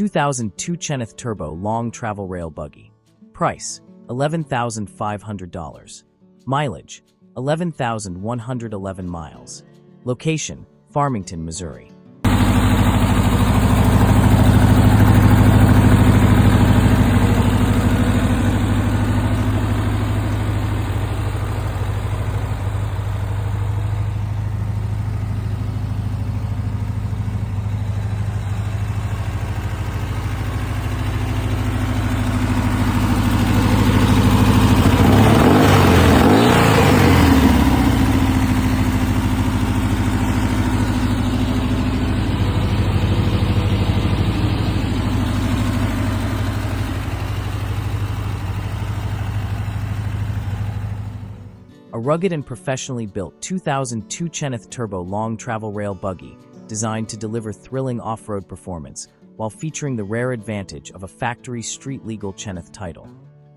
2002 Chenowth Turbo Long Travel Rail Buggy. Price, $11,500. Mileage, 11,111 miles. Location, Farmington, Missouri. A rugged and professionally built 2002 Chenowth Turbo Long Travel Rail Buggy designed to deliver thrilling off-road performance while featuring the rare advantage of a factory street-legal Chenowth title.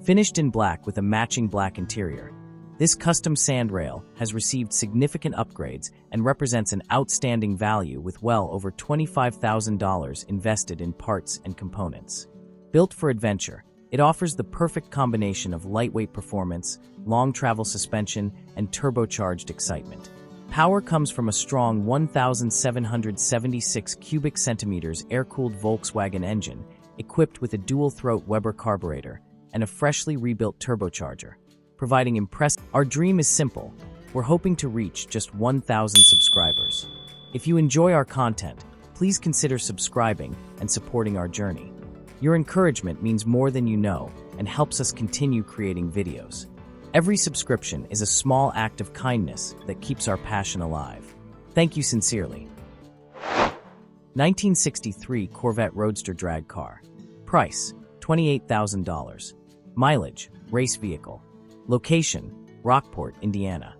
Finished in black with a matching black interior, this custom sand rail has received significant upgrades and represents an outstanding value with well over $25,000 invested in parts and components. Built for adventure, it offers the perfect combination of lightweight performance, long travel suspension, and turbocharged excitement. Power comes from a strong 1,776 cubic centimeters air-cooled Volkswagen engine, equipped with a dual-throat Weber carburetor and a freshly rebuilt turbocharger, providing impressive. Our dream is simple. We're hoping to reach just 1,000 subscribers. If you enjoy our content, please consider subscribing and supporting our journey. Your encouragement means more than you know and helps us continue creating videos. Every subscription is a small act of kindness that keeps our passion alive. Thank you sincerely. 1963 Corvette Roadster Drag Car. Price, $28,000. Mileage, race vehicle. Location, Rockport, Indiana.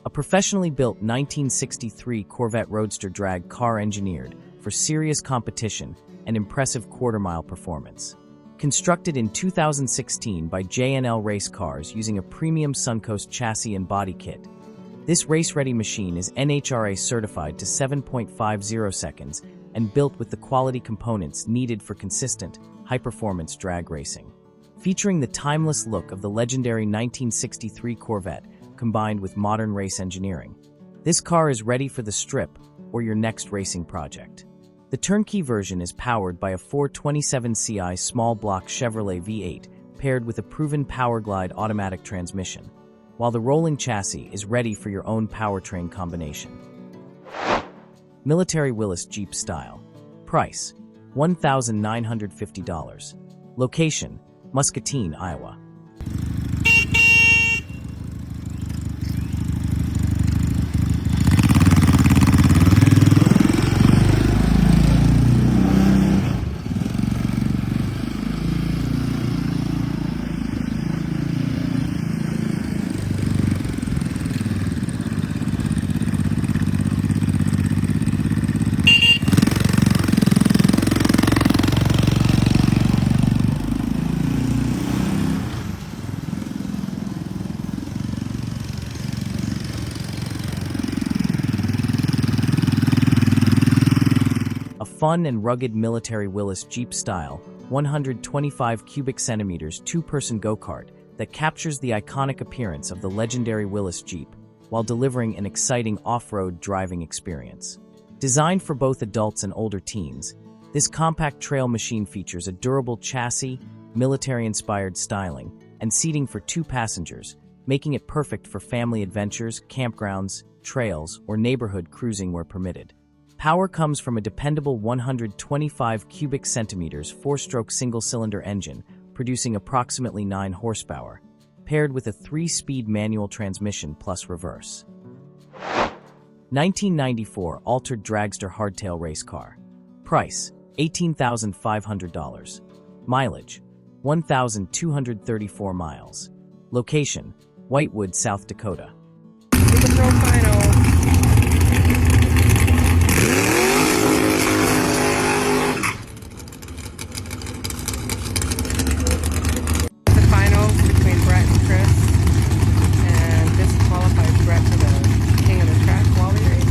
A professionally built 1963 Corvette Roadster drag car engineered for serious competition and impressive quarter-mile performance. Constructed in 2016 by J&L Race Cars using a premium Suncoast chassis and body kit, this race-ready machine is NHRA certified to 7.50 seconds and built with the quality components needed for consistent, high-performance drag racing. Featuring the timeless look of the legendary 1963 Corvette, combined with modern race engineering, this car is ready for the strip or your next racing project. The turnkey version is powered by a 427ci small block Chevrolet V8 paired with a proven Powerglide automatic transmission, while the rolling chassis is ready for your own powertrain combination. Military Willys Jeep Style. Price, $1,950. Location, Muscatine, Iowa. Fun and rugged military Willys Jeep style 125 cubic centimeters two-person go-kart that captures the iconic appearance of the legendary Willys Jeep while delivering an exciting off-road driving experience. Designed for both adults and older teens, this compact trail machine features a durable chassis, military-inspired styling, and seating for 2 passengers, making it perfect for family adventures, campgrounds, trails, or neighborhood cruising where permitted. Power comes from a dependable 125 cubic centimeters 4-stroke single-cylinder engine, producing approximately 9 horsepower. paired with a 3-speed manual transmission plus reverse. 1994 Altered Dragster Hardtail Race Car. Price, $18,500. Mileage, 1,234 miles. Location, Whitewood, South Dakota. Super Pro Final. The final between Brett and Chris, and this qualifies Brett for the King of the Track Wally race.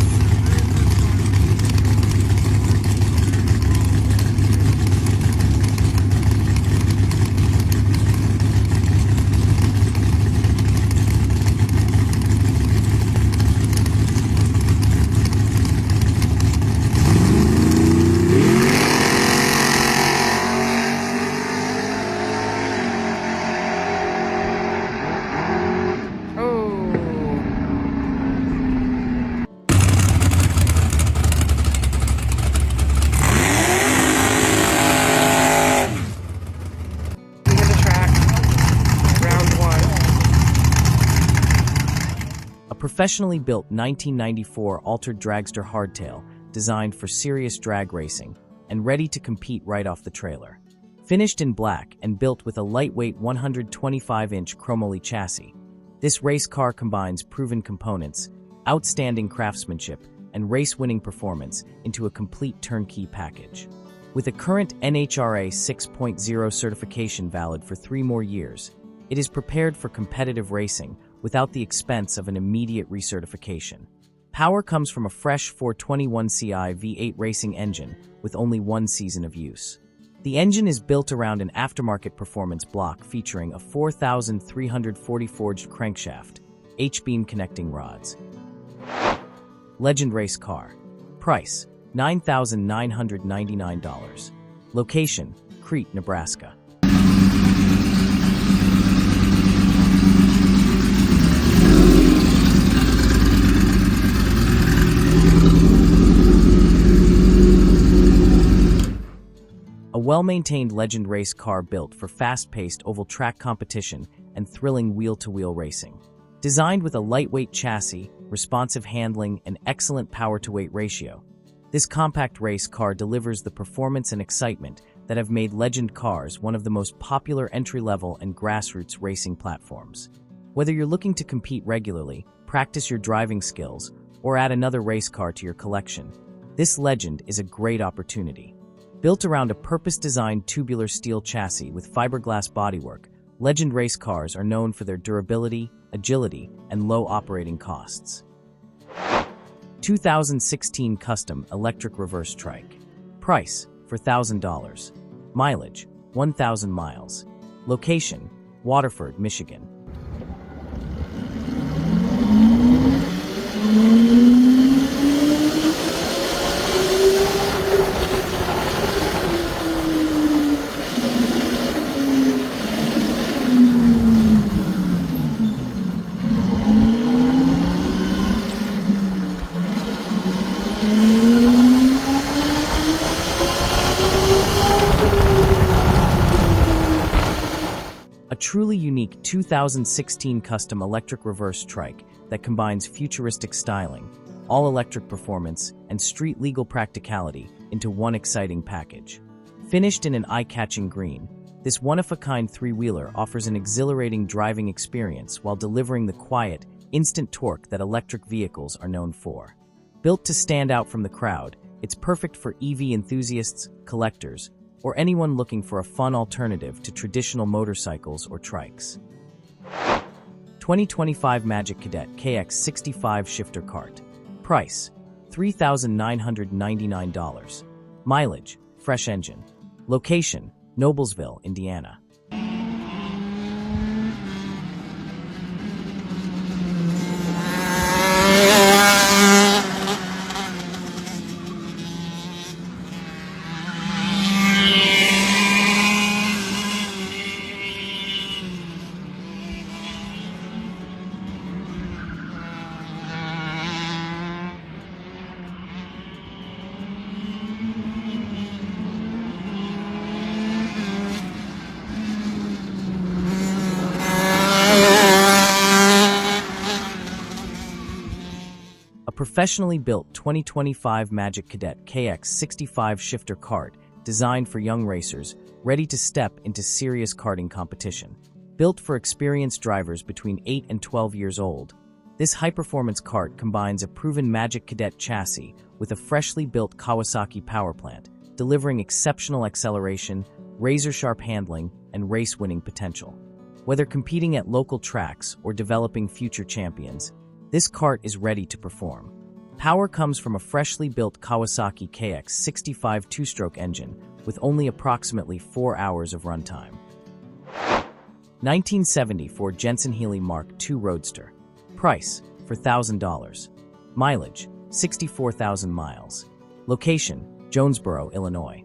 Professionally built 1994 Altered Dragster Hardtail, designed for serious drag racing, and ready to compete right off the trailer. Finished in black and built with a lightweight 125-inch chromoly chassis, this race car combines proven components, outstanding craftsmanship, and race-winning performance into a complete turnkey package. With a current NHRA 6.0 certification valid for 3 more years, it is prepared for competitive racing without the expense of an immediate recertification. Power comes from a fresh 421Ci V8 racing engine with only 1 season of use. The engine is built around an aftermarket performance block featuring a 4,340 forged crankshaft, H-beam connecting rods. Legend Race Car. Price, $9,999. Location, Crete, Nebraska. A well-maintained Legend race car built for fast-paced oval track competition and thrilling wheel-to-wheel racing. Designed with a lightweight chassis, responsive handling, and excellent power-to-weight ratio, this compact race car delivers the performance and excitement that have made Legend cars one of the most popular entry-level and grassroots racing platforms. Whether you're looking to compete regularly, practice your driving skills, or add another race car to your collection, this Legend is a great opportunity. Built around a purpose-designed tubular steel chassis with fiberglass bodywork, Legend race cars are known for their durability, agility, and low operating costs. 2016 Custom Electric Reverse Trike. Price, $4,000. Mileage, 1,000 miles. Location, Waterford, Michigan. A truly unique 2016 Custom Electric Reverse Trike that combines futuristic styling, all-electric performance, and street-legal practicality into one exciting package. Finished in an eye-catching green, this one-of-a-kind three-wheeler offers an exhilarating driving experience while delivering the quiet, instant torque that electric vehicles are known for. Built to stand out from the crowd, it's perfect for EV enthusiasts, collectors, or anyone looking for a fun alternative to traditional motorcycles or trikes. 2025 Majik Cadet KX65 Shifter Kart. Price, $3,999. Mileage, fresh engine. Location, Noblesville, Indiana. professionally built 2025 Majik Cadet KX65 shifter kart designed for young racers ready to step into serious karting competition. Built for experienced drivers between 8 and 12 years old, this high-performance kart combines a proven Majik Cadet chassis with a freshly built Kawasaki power plant, delivering exceptional acceleration, razor-sharp handling, and race-winning potential. Whether competing at local tracks or developing future champions, this kart is ready to perform. Power comes from a freshly built Kawasaki KX65 two-stroke engine with only approximately 4 hours of runtime. 1970 Ford Jensen-Healey Mark II Roadster. Price, $4,000. Mileage, 64,000 miles. Location, Jonesboro, Illinois.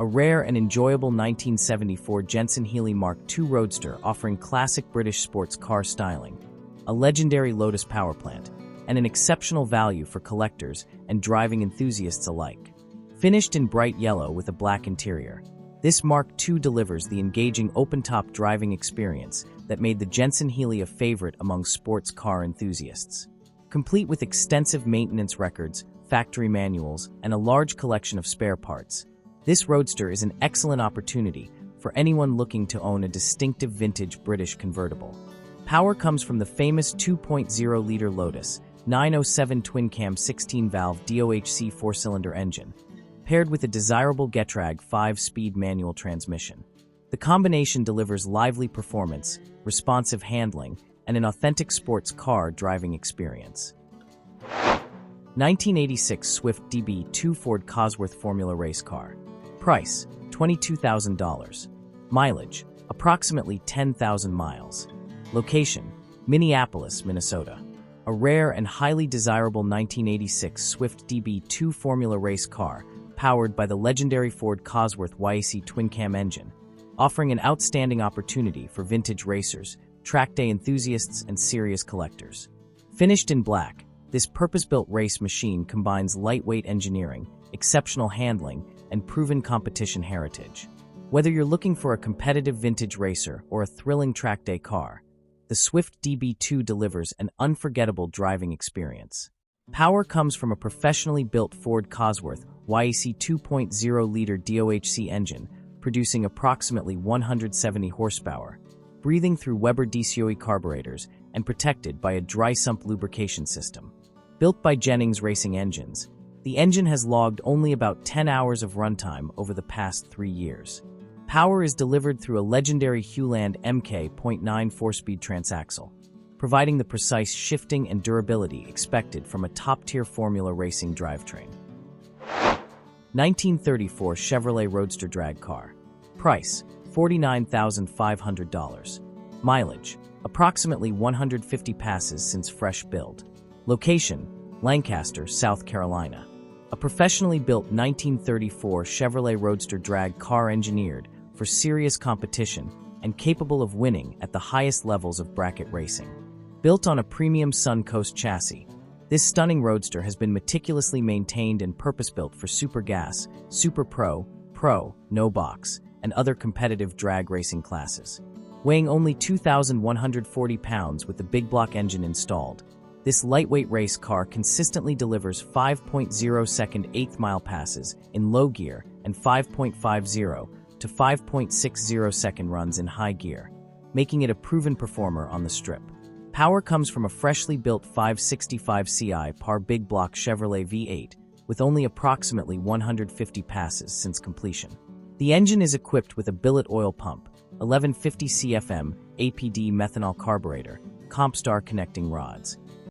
A rare and enjoyable 1974 Jensen-Healey Mark II Roadster offering classic British sports car styling, a legendary Lotus power plant, and an exceptional value for collectors and driving enthusiasts alike. Finished in bright yellow with a black interior, this Mark II delivers the engaging open-top driving experience that made the Jensen-Healey a favorite among sports car enthusiasts. Complete with extensive maintenance records, factory manuals, and a large collection of spare parts, this Roadster is an excellent opportunity for anyone looking to own a distinctive vintage British convertible. Power comes from the famous 2.0-liter Lotus 907 twin-cam 16-valve DOHC 4-cylinder engine, paired with a desirable Getrag 5-speed manual transmission. The combination delivers lively performance, responsive handling, and an authentic sports car driving experience. 1986 Swift DB2 Ford Cosworth Formula Race Car. Price, $22,000. Mileage, approximately 10,000 miles. Location, Minneapolis, Minnesota. A rare and highly desirable 1986 Swift DB2 Formula Race car powered by the legendary Ford Cosworth YAC twin-cam engine, offering an outstanding opportunity for vintage racers, track day enthusiasts, and serious collectors. Finished in black, this purpose-built race machine combines lightweight engineering, exceptional handling, and proven competition heritage. Whether you're looking for a competitive vintage racer or a thrilling track day car, the Swift DB2 delivers an unforgettable driving experience. Power comes from a professionally built Ford Cosworth YAC 2.0-liter DOHC engine, producing approximately 170 horsepower, breathing through Weber DCOE carburetors and protected by a dry sump lubrication system. Built by Jennings Racing Engines, the engine has logged only about 10 hours of runtime over the past 3 years. Power is delivered through a legendary Hewland MK.9 4-speed transaxle, providing the precise shifting and durability expected from a top-tier Formula racing drivetrain. 1934 Chevrolet Roadster drag car. Price, $49,500. Mileage, approximately 150 passes since fresh build. Location, Lancaster, South Carolina. A professionally built 1934 Chevrolet Roadster drag car engineered for serious competition and capable of winning at the highest levels of bracket racing. Built on a premium Suncoast chassis, this stunning Roadster has been meticulously maintained and purpose-built for Super Gas, Super Pro, Pro, No Box, and other competitive drag racing classes. Weighing only 2,140 pounds with the big block engine installed, this lightweight race car consistently delivers 5.0-second eighth-mile passes in low gear and 5.50 to 5.60-second runs in high gear, making it a proven performer on the strip. Power comes from a freshly built 565 Ci par big block Chevrolet V8 with only approximately 150 passes since completion. The engine is equipped with a billet oil pump, 1150 CFM APD methanol carburetor, Compstar connecting rods,